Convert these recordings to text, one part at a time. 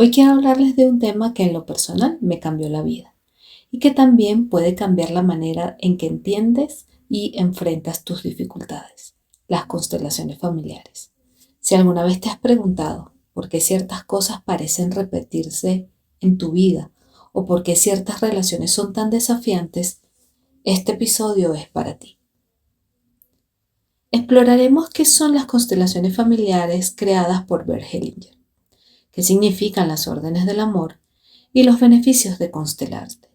Hoy quiero hablarles de un tema que en lo personal me cambió la vida y que también puede cambiar la manera en que entiendes y enfrentas tus dificultades, las constelaciones familiares. Si alguna vez te has preguntado por qué ciertas cosas parecen repetirse en tu vida o por qué ciertas relaciones son tan desafiantes, este episodio es para ti. Exploraremos qué son las constelaciones familiares creadas por Bert Hellinger, qué significan las órdenes del amor y los beneficios de constelarte.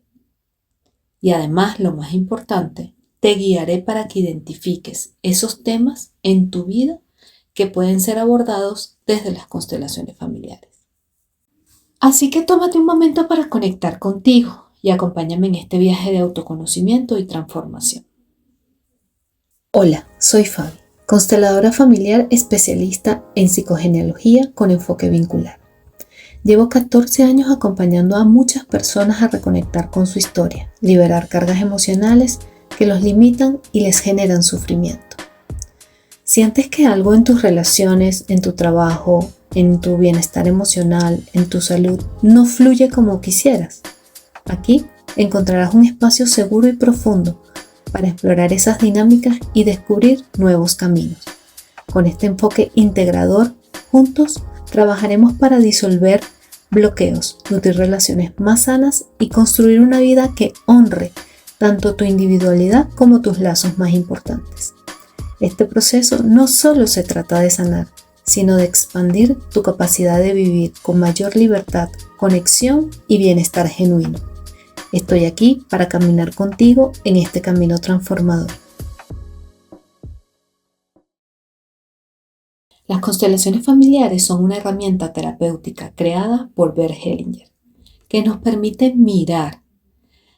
Y además, lo más importante, te guiaré para que identifiques esos temas en tu vida que pueden ser abordados desde las constelaciones familiares. Así que tómate un momento para conectar contigo y acompáñame en este viaje de autoconocimiento y transformación. Hola, soy Fabi, consteladora familiar especialista en psicogenealogía con enfoque vincular. Llevo 14 años acompañando a muchas personas a reconectar con su historia, liberar cargas emocionales que los limitan y les generan sufrimiento. ¿Sientes que algo en tus relaciones, en tu trabajo, en tu bienestar emocional, en tu salud, no fluye como quisieras? Aquí encontrarás un espacio seguro y profundo para explorar esas dinámicas y descubrir nuevos caminos. Con este enfoque integrador, juntos trabajaremos para disolver bloqueos, nutrir relaciones más sanas y construir una vida que honre tanto tu individualidad como tus lazos más importantes. Este proceso no solo se trata de sanar, sino de expandir tu capacidad de vivir con mayor libertad, conexión y bienestar genuino. Estoy aquí para caminar contigo en este camino transformador. Las constelaciones familiares son una herramienta terapéutica creada por Bert Hellinger que nos permite mirar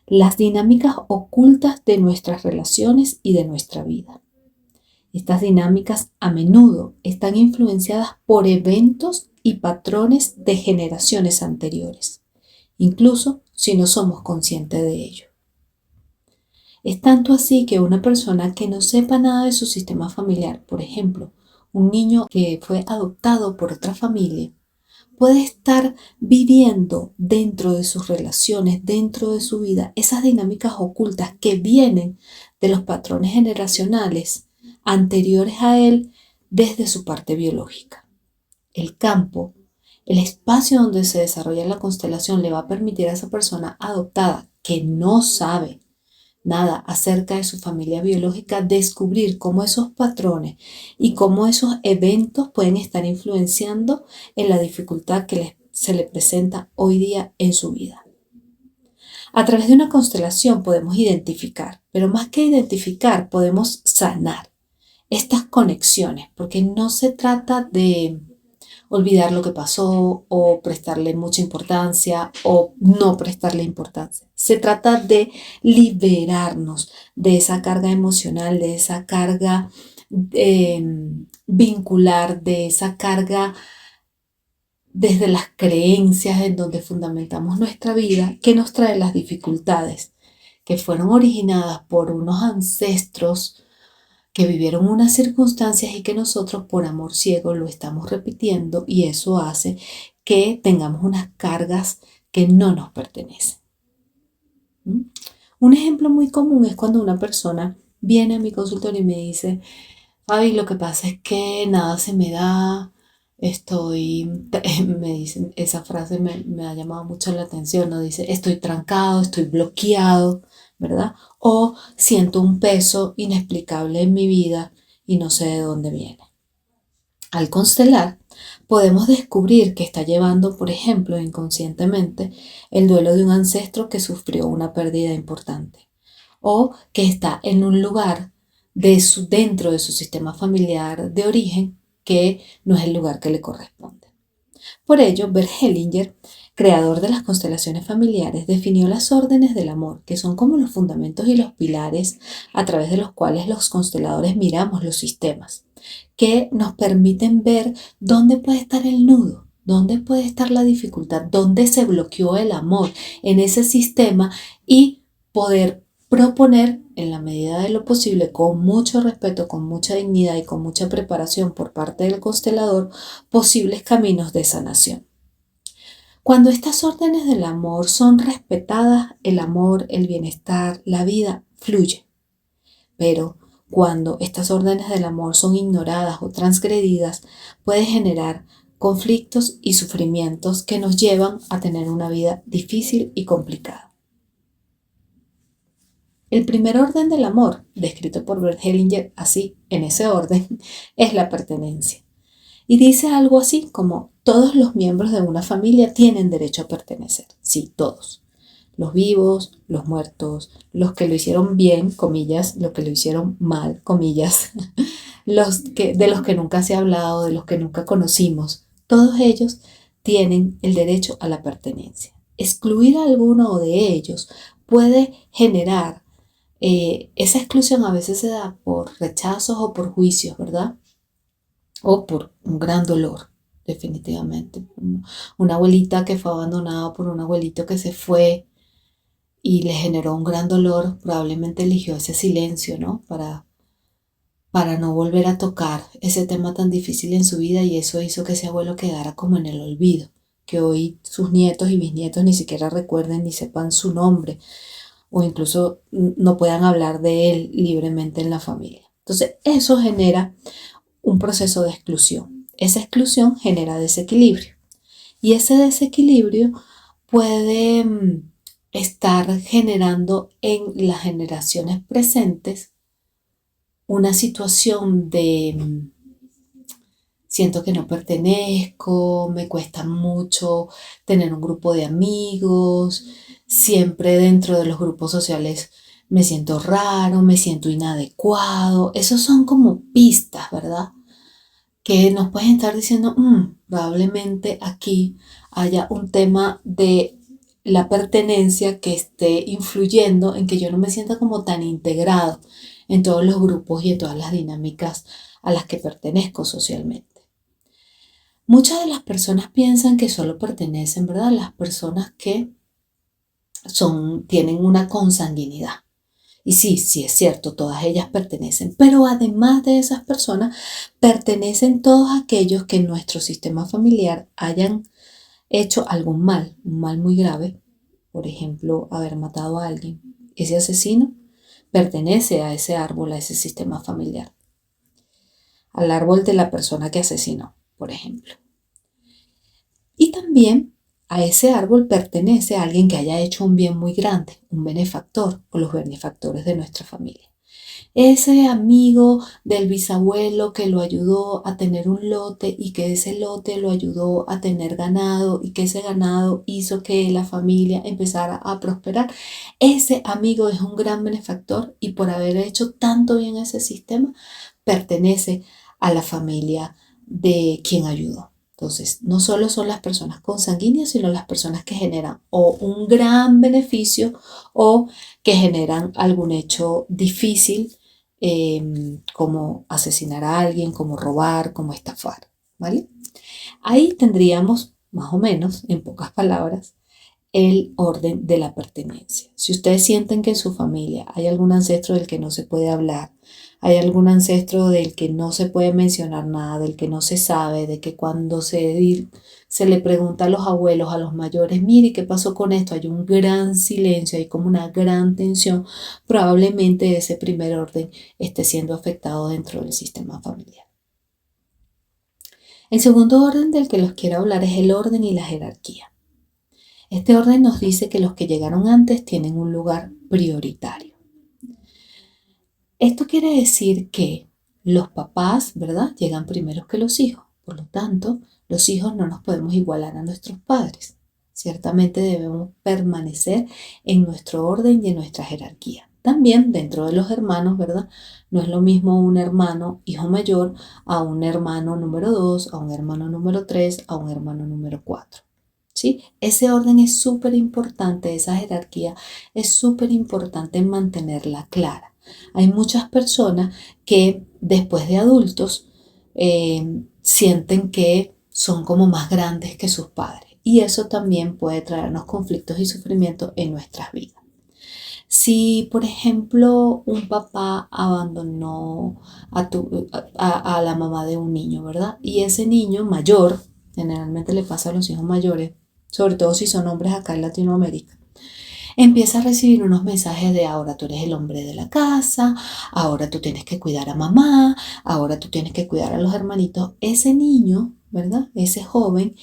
las dinámicas ocultas de nuestras relaciones y de nuestra vida. Estas dinámicas a menudo están influenciadas por eventos y patrones de generaciones anteriores, incluso si no somos conscientes de ello. Es tanto así que una persona que no sepa nada de su sistema familiar, por ejemplo, un niño que fue adoptado por otra familia, puede estar viviendo dentro de sus relaciones, dentro de su vida, esas dinámicas ocultas que vienen de los patrones generacionales anteriores a él desde su parte biológica. El campo, el espacio donde se desarrolla la constelación le va a permitir a esa persona adoptada que no sabe nada acerca de su familia biológica, descubrir cómo esos patrones y cómo esos eventos pueden estar influenciando en la dificultad que se le presenta hoy día en su vida. A través de una constelación podemos identificar, pero más que identificar, podemos sanar estas conexiones, porque no se trata de olvidar lo que pasó o prestarle mucha importancia o no prestarle importancia. Se trata de liberarnos de esa carga emocional, de esa carga vincular, de esa carga desde las creencias en donde fundamentamos nuestra vida que nos trae las dificultades que fueron originadas por unos ancestros que vivieron unas circunstancias y que nosotros por amor ciego lo estamos repitiendo y eso hace que tengamos unas cargas que no nos pertenecen. Un ejemplo muy común es cuando una persona viene a mi consultorio y me dice: Fabi, lo que pasa es que nada se me da, me dicen, esa frase me ha llamado mucho la atención, ¿no? Dice, estoy trancado, estoy bloqueado, ¿verdad? O siento un peso inexplicable en mi vida y no sé de dónde viene. Al constelar, podemos descubrir que está llevando, por ejemplo, inconscientemente, el duelo de un ancestro que sufrió una pérdida importante o que está en un lugar dentro de su sistema familiar de origen que no es el lugar que le corresponde. Por ello, Bert Hellinger, creador de las constelaciones familiares, definió las órdenes del amor, que son como los fundamentos y los pilares a través de los cuales los consteladores miramos los sistemas, que nos permiten ver dónde puede estar el nudo, dónde puede estar la dificultad, dónde se bloqueó el amor en ese sistema y poder proponer en la medida de lo posible, con mucho respeto, con mucha dignidad y con mucha preparación por parte del constelador, posibles caminos de sanación. Cuando estas órdenes del amor son respetadas, el amor, el bienestar, la vida fluye. Pero cuando estas órdenes del amor son ignoradas o transgredidas, puede generar conflictos y sufrimientos que nos llevan a tener una vida difícil y complicada. El primer orden del amor, descrito por Bert Hellinger así, en ese orden, es la pertenencia. Y dice algo así como: todos los miembros de una familia tienen derecho a pertenecer. Sí, todos. Los vivos, los muertos, los que lo hicieron bien, comillas, los que lo hicieron mal, comillas, de los que nunca se ha hablado, de los que nunca conocimos, todos ellos tienen el derecho a la pertenencia. Excluir a alguno de ellos puede generar, esa exclusión a veces se da por rechazos o por juicios, ¿verdad? O por un gran dolor, definitivamente. Una abuelita que fue abandonada por un abuelito que se fue y le generó un gran dolor, probablemente eligió ese silencio, ¿no? Para no volver a tocar ese tema tan difícil en su vida, y eso hizo que ese abuelo quedara como en el olvido, que hoy sus nietos y bisnietos ni siquiera recuerden ni sepan su nombre, o incluso no puedan hablar de él libremente en la familia. Entonces, eso genera un proceso de exclusión. Esa exclusión genera desequilibrio, y ese desequilibrio puede estar generando en las generaciones presentes una situación de siento que no pertenezco, me cuesta mucho tener un grupo de amigos, siempre dentro de los grupos sociales me siento raro, me siento inadecuado. Esos son como pistas, ¿verdad? Que nos pueden estar diciendo, probablemente aquí haya un tema de la pertenencia que esté influyendo en que yo no me sienta como tan integrado en todos los grupos y en todas las dinámicas a las que pertenezco socialmente. Muchas de las personas piensan que solo pertenecen, ¿verdad?, las personas que tienen una consanguinidad. Y sí, sí es cierto, todas ellas pertenecen, pero además de esas personas, pertenecen todos aquellos que en nuestro sistema familiar hayan hecho algún mal, un mal muy grave, por ejemplo, haber matado a alguien. Ese asesino pertenece a ese árbol, a ese sistema familiar, al árbol de la persona que asesinó, por ejemplo. Y también a ese árbol pertenece a alguien que haya hecho un bien muy grande, un benefactor o los benefactores de nuestra familia. Ese amigo del bisabuelo que lo ayudó a tener un lote y que ese lote lo ayudó a tener ganado y que ese ganado hizo que la familia empezara a prosperar. Ese amigo es un gran benefactor y por haber hecho tanto bien a ese sistema, pertenece a la familia de quien ayudó. Entonces, no solo son las personas consanguíneas, sino las personas que generan o un gran beneficio o que generan algún hecho difícil, como asesinar a alguien, como robar, como estafar, ¿vale? Ahí tendríamos, más o menos, en pocas palabras, el orden de la pertenencia. Si ustedes sienten que en su familia hay algún ancestro del que no se puede hablar, hay algún ancestro del que no se puede mencionar nada, del que no se sabe, de que cuando se le pregunta a los abuelos, a los mayores, mire, ¿qué pasó con esto? Hay un gran silencio, hay como una gran tensión. Probablemente ese primer orden esté siendo afectado dentro del sistema familiar. El segundo orden del que los quiero hablar es el orden y la jerarquía. Este orden nos dice que los que llegaron antes tienen un lugar prioritario. Esto quiere decir que los papás, ¿verdad?, llegan primeros que los hijos. Por lo tanto, los hijos no nos podemos igualar a nuestros padres. Ciertamente debemos permanecer en nuestro orden y en nuestra jerarquía. También dentro de los hermanos, ¿verdad? No es lo mismo un hermano hijo mayor a un hermano número 2, a un hermano número 3, a un hermano número 4. ¿Sí? Ese orden es súper importante, esa jerarquía es súper importante mantenerla clara. Hay muchas personas que después de adultos sienten que son como más grandes que sus padres, y eso también puede traernos conflictos y sufrimientos en nuestras vidas. Si, por ejemplo, un papá abandonó a la mamá de un niño, ¿verdad? Y ese niño mayor, generalmente le pasa a los hijos mayores, sobre todo si son hombres acá en Latinoamérica, empieza a recibir unos mensajes de ahora tú eres el hombre de la casa, ahora tú tienes que cuidar a mamá, ahora tú tienes que cuidar a los hermanitos. Ese niño, ¿verdad? Ese joven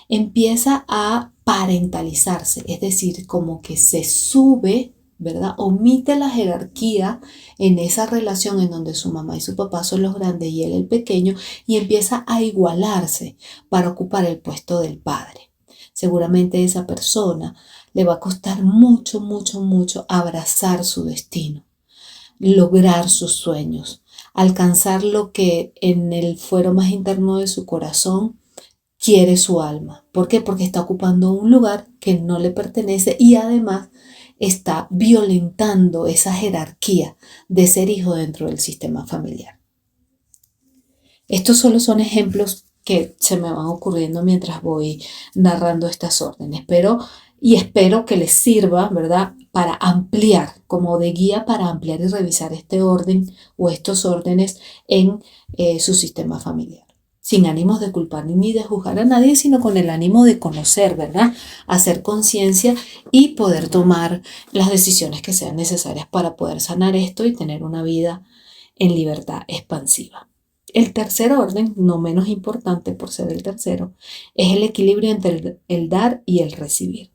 empieza a parentalizarse, es decir, como que se sube, ¿verdad? Omite la jerarquía en esa relación en donde su mamá y su papá son los grandes y él el pequeño y empieza a igualarse para ocupar el puesto del padre. Seguramente esa persona le va a costar mucho, mucho, mucho abrazar su destino, lograr sus sueños, alcanzar lo que en el fuero más interno de su corazón quiere su alma. ¿Por qué? Porque está ocupando un lugar que no le pertenece y además está violentando esa jerarquía de ser hijo dentro del sistema familiar. Estos solo son ejemplos que se me van ocurriendo mientras voy narrando estas órdenes, pero y espero que les sirva, ¿verdad?, para ampliar, como de guía para ampliar y revisar este orden o estos órdenes en su sistema familiar. Sin ánimos de culpar ni de juzgar a nadie, sino con el ánimo de conocer, ¿verdad?, hacer conciencia y poder tomar las decisiones que sean necesarias para poder sanar esto y tener una vida en libertad expansiva. El tercer orden, no menos importante por ser el tercero, es el equilibrio entre el dar y el recibir.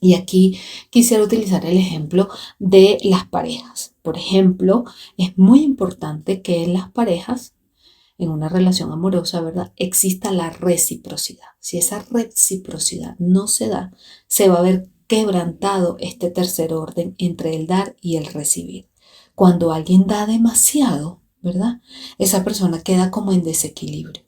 Y aquí quisiera utilizar el ejemplo de las parejas. Por ejemplo, es muy importante que en las parejas, en una relación amorosa, ¿verdad?, exista la reciprocidad. Si esa reciprocidad no se da, se va a ver quebrantado este tercer orden entre el dar y el recibir. Cuando alguien da demasiado, ¿verdad?, esa persona queda como en desequilibrio.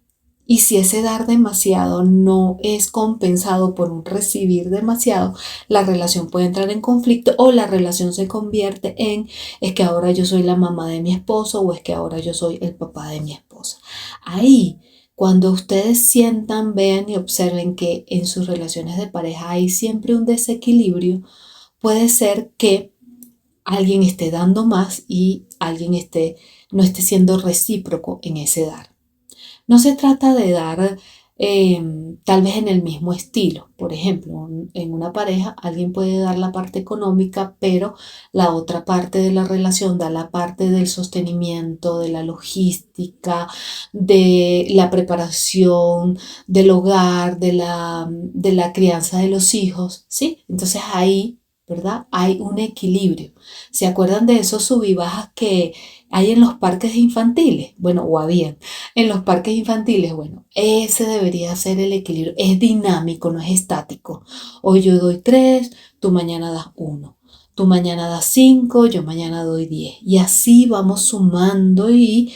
Y si ese dar demasiado no es compensado por un recibir demasiado, la relación puede entrar en conflicto o la relación se convierte en es que ahora yo soy la mamá de mi esposo o es que ahora yo soy el papá de mi esposa. Ahí, cuando ustedes sientan, vean y observen que en sus relaciones de pareja hay siempre un desequilibrio, puede ser que alguien esté dando más y alguien no esté siendo recíproco en ese dar. No se trata de dar tal vez en el mismo estilo. Por ejemplo, en una pareja alguien puede dar la parte económica, pero la otra parte de la relación da la parte del sostenimiento, de la logística, de la preparación, del hogar, de la crianza de los hijos, ¿sí? Entonces ahí, ¿verdad?, hay un equilibrio. ¿Se acuerdan de esos sub y bajas que hay en los parques infantiles? Bueno, o habían en los parques infantiles. Bueno, ese debería ser el equilibrio. Es dinámico, no es estático. Hoy yo doy 3, tú mañana das 1. Tú mañana das 5, yo mañana doy 10. Y así vamos sumando y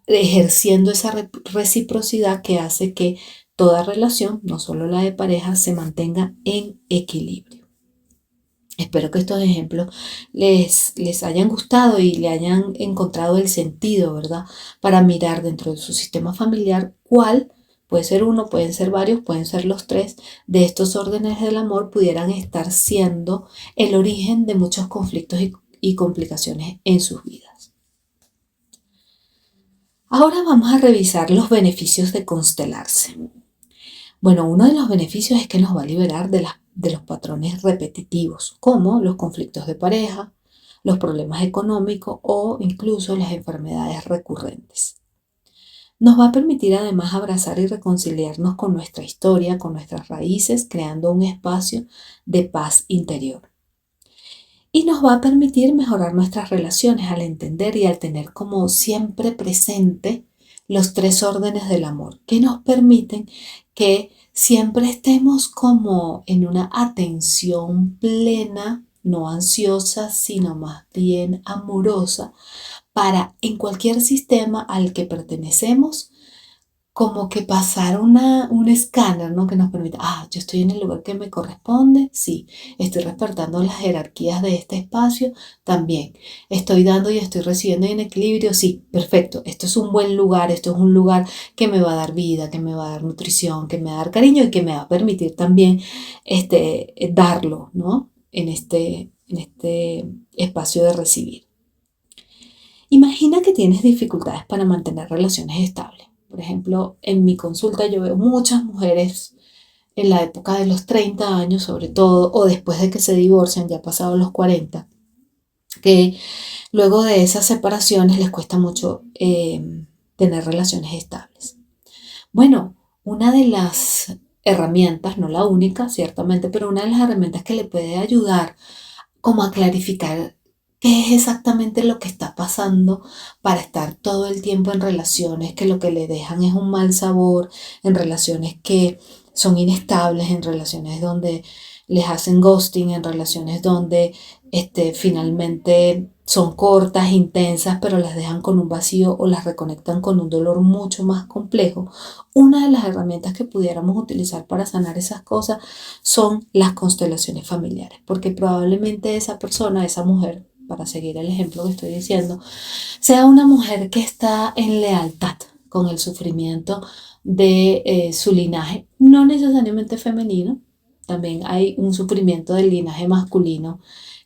ejerciendo esa reciprocidad que hace que toda relación, no solo la de pareja, se mantenga en equilibrio. Espero que estos ejemplos les hayan gustado y le hayan encontrado el sentido, ¿verdad?, para mirar dentro de su sistema familiar cuál, puede ser uno, pueden ser varios, pueden ser los tres, de estos órdenes del amor pudieran estar siendo el origen de muchos conflictos y complicaciones en sus vidas. Ahora vamos a revisar los beneficios de constelarse. Bueno, uno de los beneficios es que nos va a liberar de los patrones repetitivos, como los conflictos de pareja, los problemas económicos o incluso las enfermedades recurrentes. Nos va a permitir además abrazar y reconciliarnos con nuestra historia, con nuestras raíces, creando un espacio de paz interior. Y nos va a permitir mejorar nuestras relaciones al entender y al tener como siempre presente los tres órdenes del amor, que nos permiten que siempre estemos como en una atención plena, no ansiosa, sino más bien amorosa, para en cualquier sistema al que pertenecemos, como que pasar un escáner, ¿no?, que nos permita, yo estoy en el lugar que me corresponde, sí, estoy respetando las jerarquías de este espacio, también, estoy dando y estoy recibiendo en equilibrio, sí, perfecto, esto es un buen lugar, esto es un lugar que me va a dar vida, que me va a dar nutrición, que me va a dar cariño y que me va a permitir también darlo, ¿no?, en este espacio de recibir. Imagina que tienes dificultades para mantener relaciones estables. Por ejemplo, en mi consulta yo veo muchas mujeres en la época de los 30 años, sobre todo, o después de que se divorcian, ya pasados los 40, que luego de esas separaciones les cuesta mucho tener relaciones estables. Bueno, una de las herramientas, no la única, ciertamente, pero una de las herramientas que le puede ayudar como a clarificar qué es exactamente lo que está pasando para estar todo el tiempo en relaciones que lo que le dejan es un mal sabor, en relaciones que son inestables, en relaciones donde les hacen ghosting, en relaciones donde finalmente son cortas, intensas, pero las dejan con un vacío o las reconectan con un dolor mucho más complejo. Una de las herramientas que pudiéramos utilizar para sanar esas cosas son las constelaciones familiares, porque probablemente esa persona, esa mujer, para seguir el ejemplo que estoy diciendo, sea una mujer que está en lealtad con el sufrimiento de su linaje, no necesariamente femenino, también hay un sufrimiento del linaje masculino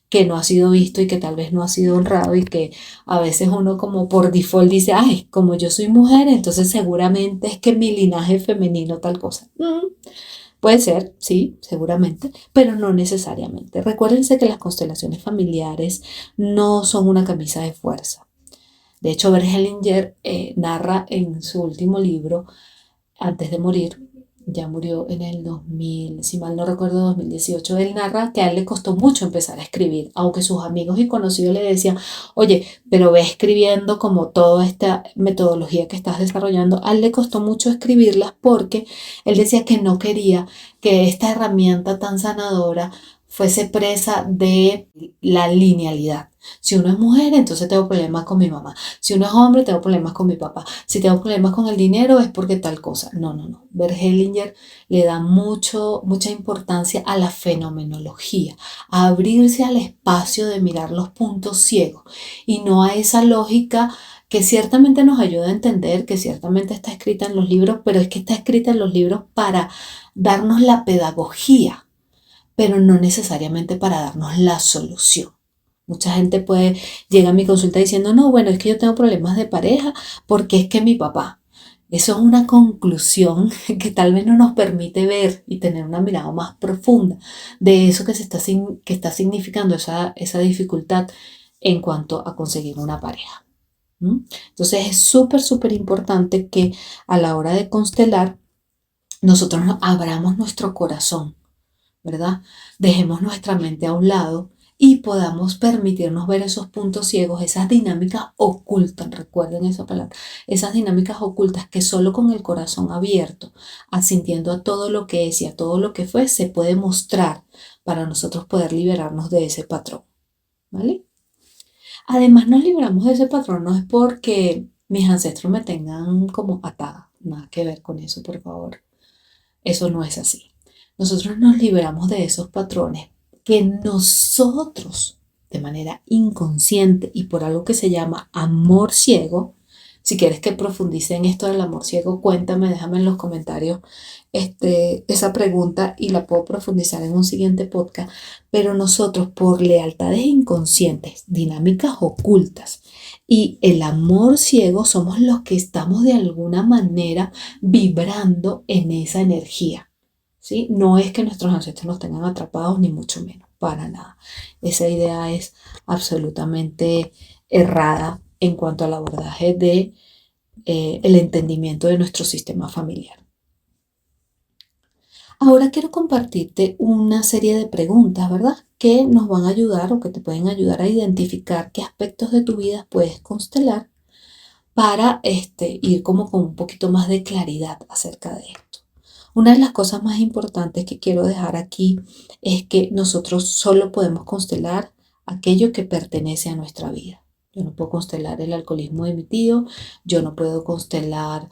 que no ha sido visto y que tal vez no ha sido honrado y que a veces uno como por default dice, ay, como yo soy mujer, entonces seguramente es que mi linaje femenino tal cosa. Puede ser, sí, seguramente, pero no necesariamente. Recuérdense que las constelaciones familiares no son una camisa de fuerza. De hecho, Bert Hellinger narra en su último libro, antes de morir, ya murió en el 2000, si mal no recuerdo, 2018, él narra que a él le costó mucho empezar a escribir, aunque sus amigos y conocidos le decían, oye, pero ve escribiendo como toda esta metodología que estás desarrollando, a él le costó mucho escribirlas porque él decía que no quería que esta herramienta tan sanadora fuese presa de la linealidad. Si uno es mujer, entonces tengo problemas con mi mamá. Si uno es hombre, tengo problemas con mi papá. Si tengo problemas con el dinero, es porque tal cosa. No, no, no. Bert Hellinger le da mucha importancia a la fenomenología, a abrirse al espacio de mirar los puntos ciegos y no a esa lógica que ciertamente nos ayuda a entender, que ciertamente está escrita en los libros, pero es que está escrita en los libros para darnos la pedagogía, pero no necesariamente para darnos la solución. Mucha gente llega a mi consulta diciendo, no, bueno, es que yo tengo problemas de pareja porque es que mi papá. Eso es una conclusión que tal vez no nos permite ver y tener una mirada más profunda de eso que está significando esa dificultad en cuanto a conseguir una pareja. Entonces es súper, súper importante que a la hora de constelar nosotros abramos nuestro corazón, ¿verdad? Dejemos nuestra mente a un lado y podamos permitirnos ver esos puntos ciegos, esas dinámicas ocultas, recuerden esa palabra, esas dinámicas ocultas que solo con el corazón abierto, asintiendo a todo lo que es y a todo lo que fue, se puede mostrar para nosotros poder liberarnos de ese patrón, ¿vale? Además, nos libramos de ese patrón no es porque mis ancestros me tengan como atada, nada que ver con eso, por favor. Eso no es así. Nosotros nos liberamos de esos patrones que nosotros, de manera inconsciente y por algo que se llama amor ciego, si quieres que profundice en esto del amor ciego, cuéntame, déjame en los comentarios esa pregunta y la puedo profundizar en un siguiente podcast. Pero nosotros, por lealtades inconscientes, dinámicas ocultas y el amor ciego, somos los que estamos de alguna manera vibrando en esa energía. ¿Sí? No es que nuestros ancestros nos tengan atrapados, ni mucho menos, para nada. Esa idea es absolutamente errada en cuanto al abordaje de el entendimiento de nuestro sistema familiar. Ahora quiero compartirte una serie de preguntas, ¿verdad? Que nos van a ayudar o que te pueden ayudar a identificar qué aspectos de tu vida puedes constelar para ir como con un poquito más de claridad acerca de esto. Una de las cosas más importantes que quiero dejar aquí es que nosotros solo podemos constelar aquello que pertenece a nuestra vida. Yo no puedo constelar el alcoholismo de mi tío, yo no puedo constelar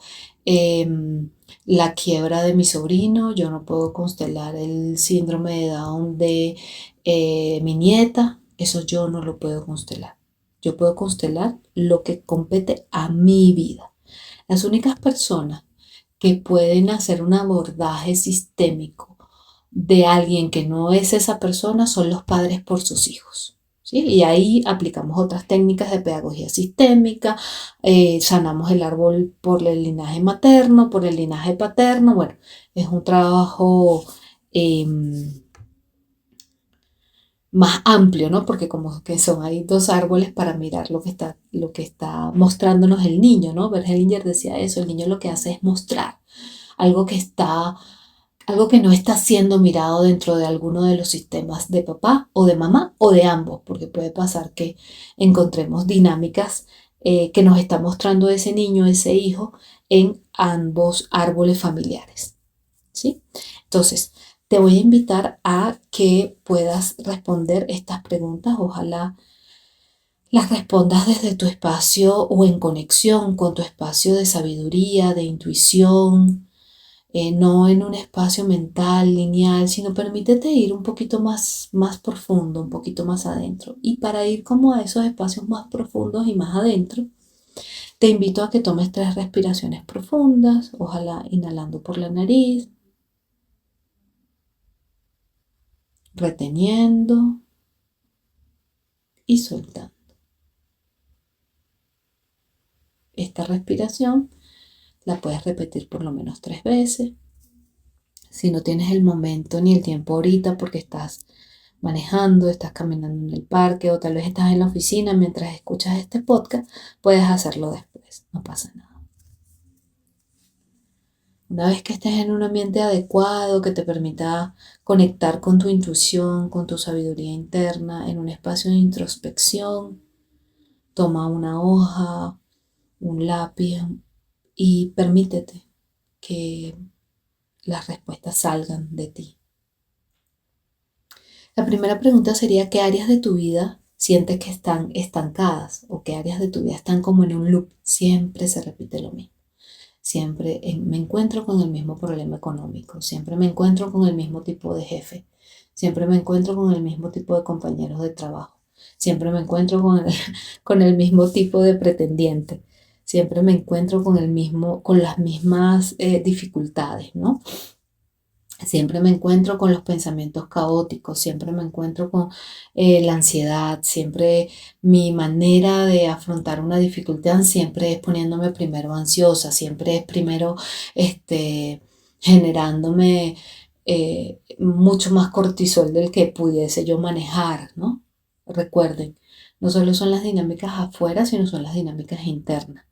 la quiebra de mi sobrino, yo no puedo constelar el síndrome de Down de mi nieta, eso yo no lo puedo constelar. Yo puedo constelar lo que compete a mi vida. Las únicas personas que pueden hacer un abordaje sistémico de alguien que no es esa persona son los padres por sus hijos. ¿sí? Y ahí aplicamos otras técnicas de pedagogía sistémica, sanamos el árbol por el linaje materno, por el linaje paterno. Bueno, es un trabajo más amplio, ¿no? Porque como que son ahí dos árboles para mirar lo que está mostrándonos el niño, ¿no? Bergelinger decía eso, el niño lo que hace es mostrar algo que está, algo que no está siendo mirado dentro de alguno de los sistemas de papá o de mamá o de ambos, porque puede pasar que encontremos dinámicas que nos está mostrando ese niño, ese hijo, en ambos árboles familiares, ¿sí? Entonces, te voy a invitar a que puedas responder estas preguntas. Ojalá las respondas desde tu espacio o en conexión con tu espacio de sabiduría, de intuición, no en un espacio mental, lineal, sino permítete ir un poquito más profundo, un poquito más adentro. Y para ir como a esos espacios más profundos y más adentro, te invito a que tomes 3 respiraciones profundas, ojalá inhalando por la nariz, reteniendo y soltando. Esta respiración la puedes repetir por lo menos 3 veces. Si no tienes el momento ni el tiempo ahorita porque estás manejando, estás caminando en el parque o tal vez estás en la oficina mientras escuchas este podcast, puedes hacerlo después, no pasa nada. Una vez que estés en un ambiente adecuado que te permita conectar con tu intuición, con tu sabiduría interna, en un espacio de introspección, toma una hoja, un lápiz y permítete que las respuestas salgan de ti. La primera pregunta sería: ¿qué áreas de tu vida sientes que están estancadas o qué áreas de tu vida están como en un loop? Siempre se repite lo mismo. Siempre me encuentro con el mismo problema económico, siempre me encuentro con el mismo tipo de jefe, siempre me encuentro con el mismo tipo de compañeros de trabajo, siempre me encuentro con el mismo tipo de pretendiente, siempre me encuentro con las mismas dificultades, ¿no? Siempre me encuentro con los pensamientos caóticos, siempre me encuentro con la ansiedad, siempre mi manera de afrontar una dificultad siempre es poniéndome primero ansiosa, siempre es primero generándome mucho más cortisol del que pudiese yo manejar, ¿no? Recuerden, no solo son las dinámicas afuera, sino son las dinámicas internas.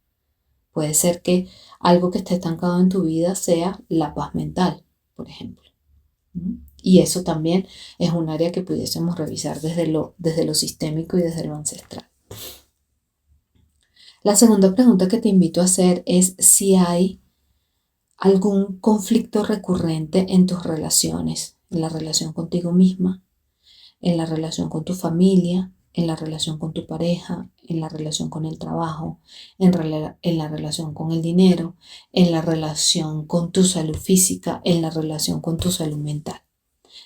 Puede ser que algo que esté estancado en tu vida sea la paz mental, por ejemplo. Y eso también es un área que pudiésemos revisar desde lo sistémico y desde lo ancestral. La segunda pregunta que te invito a hacer es si hay algún conflicto recurrente en tus relaciones, en la relación contigo misma, en la relación con tu familia, en la relación con tu pareja, en la relación con el trabajo, en la relación con el dinero, en la relación con tu salud física, en la relación con tu salud mental.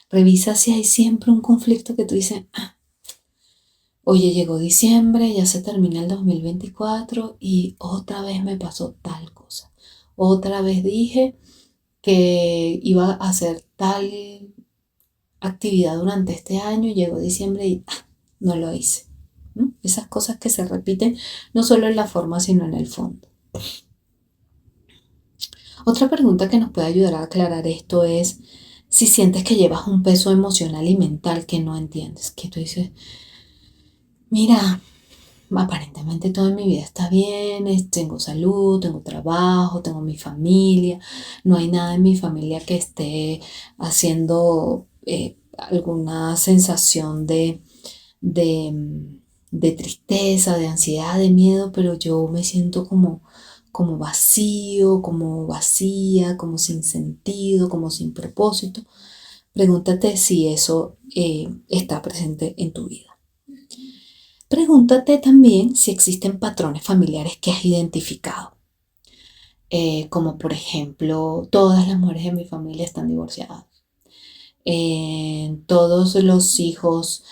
Revisa si hay siempre un conflicto que tú dices: oye, llegó diciembre, ya se termina el 2024 y otra vez me pasó tal cosa. Otra vez dije que iba a hacer tal actividad durante este año, llegó diciembre y no lo hice. ¿No? Esas cosas que se repiten no solo en la forma, sino en el fondo. Otra pregunta que nos puede ayudar a aclarar esto es si sientes que llevas un peso emocional y mental que no entiendes, que tú dices: mira, aparentemente todo en mi vida está bien, tengo salud, tengo trabajo, tengo mi familia, no hay nada en mi familia que esté haciendo alguna sensación de, de tristeza, de ansiedad, de miedo, pero yo me siento como vacío, como vacía, como sin sentido, como sin propósito. Pregúntate si eso está presente en tu vida. Pregúntate también si existen patrones familiares que has identificado, como por ejemplo, todas las mujeres de mi familia están divorciadas, todos los hijos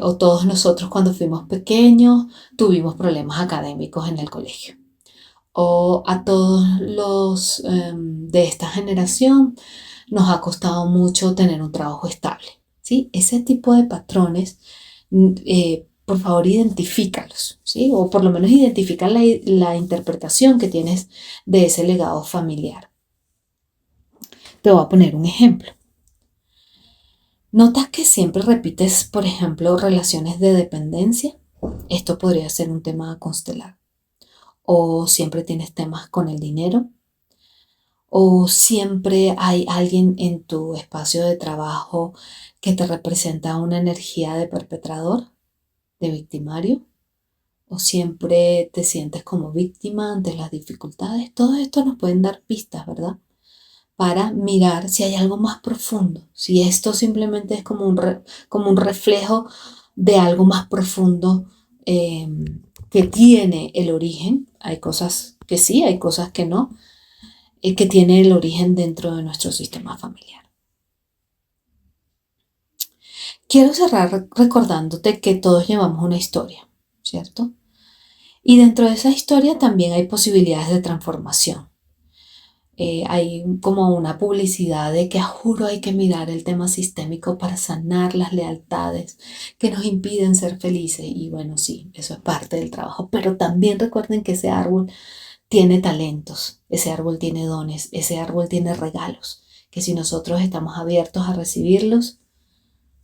o todos nosotros cuando fuimos pequeños tuvimos problemas académicos en el colegio, o a todos los de esta generación nos ha costado mucho tener un trabajo estable, ¿sí? Ese tipo de patrones por favor identifícalos, ¿sí? O por lo menos identifica la interpretación que tienes de ese legado familiar. Te voy a poner un ejemplo. ¿Notas que siempre repites, por ejemplo, relaciones de dependencia? Esto podría ser un tema a constelar. ¿O siempre tienes temas con el dinero? ¿O siempre hay alguien en tu espacio de trabajo que te representa una energía de perpetrador, de victimario? ¿O siempre te sientes como víctima ante las dificultades? Todo esto nos pueden dar pistas, ¿verdad? Para mirar si hay algo más profundo, si esto simplemente es como como un reflejo de algo más profundo eh, que tiene el origen. Hay cosas que sí, hay cosas que no, que tiene el origen dentro de nuestro sistema familiar. Quiero cerrar recordándote que todos llevamos una historia, ¿cierto? Y dentro de esa historia también hay posibilidades de transformación. Hay como una publicidad de que a juro hay que mirar el tema sistémico para sanar las lealtades que nos impiden ser felices. Y bueno, sí, eso es parte del trabajo, pero también recuerden que ese árbol tiene talentos, ese árbol tiene dones, ese árbol tiene regalos, que si nosotros estamos abiertos a recibirlos,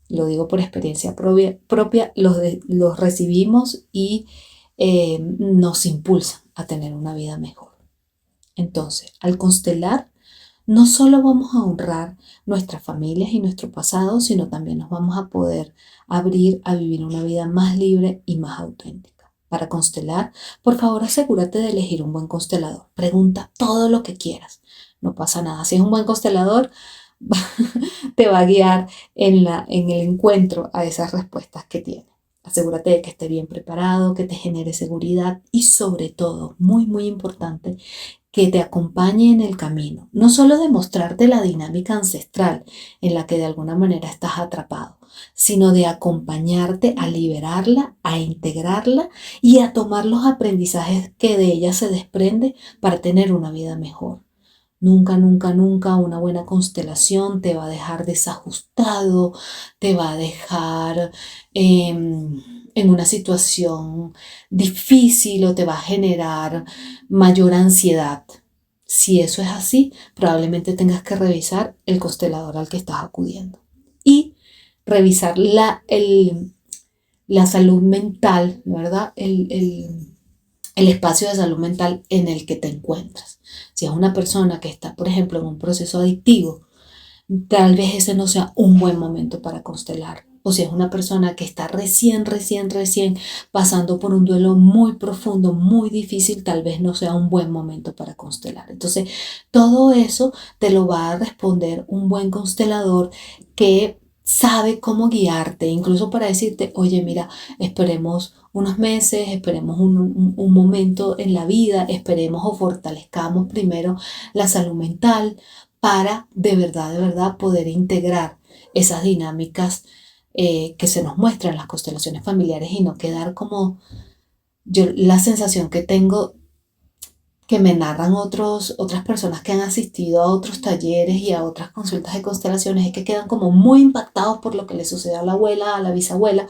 lo digo por experiencia propia, los recibimos y nos impulsan a tener una vida mejor. Entonces, al constelar, no solo vamos a honrar nuestras familias y nuestro pasado, sino también nos vamos a poder abrir a vivir una vida más libre y más auténtica. Para constelar, por favor, asegúrate de elegir un buen constelador. Pregunta todo lo que quieras. No pasa nada. Si es un buen constelador, te va a guiar en el encuentro a esas respuestas que tiene. Asegúrate de que esté bien preparado, que te genere seguridad y sobre todo, muy, muy importante, que te acompañe en el camino, no solo de mostrarte la dinámica ancestral en la que de alguna manera estás atrapado, sino de acompañarte a liberarla, a integrarla y a tomar los aprendizajes que de ella se desprende para tener una vida mejor. Nunca, nunca, nunca una buena constelación te va a dejar desajustado, te va a dejar en una situación difícil o te va a generar mayor ansiedad. Si eso es así, probablemente tengas que revisar el constelador al que estás acudiendo y revisar la salud mental, ¿verdad? El espacio de salud mental en el que te encuentras. Si es una persona que está, por ejemplo, en un proceso adictivo, tal vez ese no sea un buen momento para constelar. O si es una persona que está recién pasando por un duelo muy profundo, muy difícil, tal vez no sea un buen momento para constelar. Entonces, todo eso te lo va a responder un buen constelador que sabe cómo guiarte, incluso para decirte, oye, mira, esperemos unos meses, esperemos un momento en la vida, esperemos o fortalezcamos primero la salud mental para de verdad poder integrar esas dinámicas que se nos muestran en las constelaciones familiares y no quedar como yo la sensación que tengo que me narran otras personas que han asistido a otros talleres y a otras consultas de constelaciones es que quedan como muy impactados por lo que le sucede a la abuela, a la bisabuela,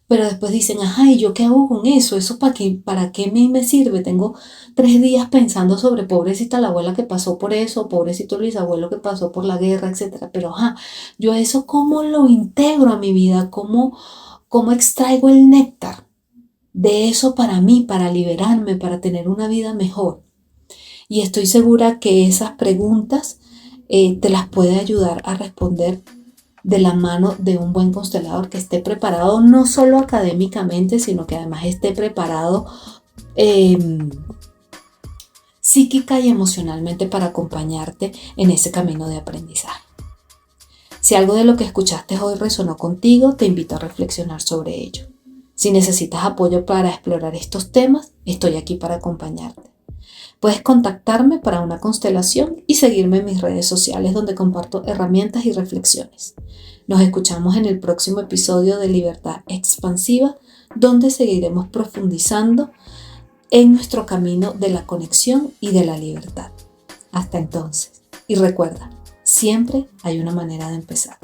pero después dicen, ajá, ¿y yo qué hago con eso? ¿Eso para qué me sirve? Tengo 3 días pensando sobre pobrecita la abuela que pasó por eso, pobrecito el bisabuelo que pasó por la guerra, etcétera. Pero ajá, yo eso cómo lo integro a mi vida, cómo extraigo el néctar de eso para mí, para liberarme, para tener una vida mejor. Y estoy segura que esas preguntas te las puede ayudar a responder de la mano de un buen constelador que esté preparado no solo académicamente, sino que además esté preparado eh, psíquica y emocionalmente para acompañarte en ese camino de aprendizaje. Si algo de lo que escuchaste hoy resonó contigo, te invito a reflexionar sobre ello. Si necesitas apoyo para explorar estos temas, estoy aquí para acompañarte. Puedes contactarme para una constelación y seguirme en mis redes sociales donde comparto herramientas y reflexiones. Nos escuchamos en el próximo episodio de Libertad Expansiva, donde seguiremos profundizando en nuestro camino de la conexión y de la libertad. Hasta entonces, y recuerda, siempre hay una manera de empezar.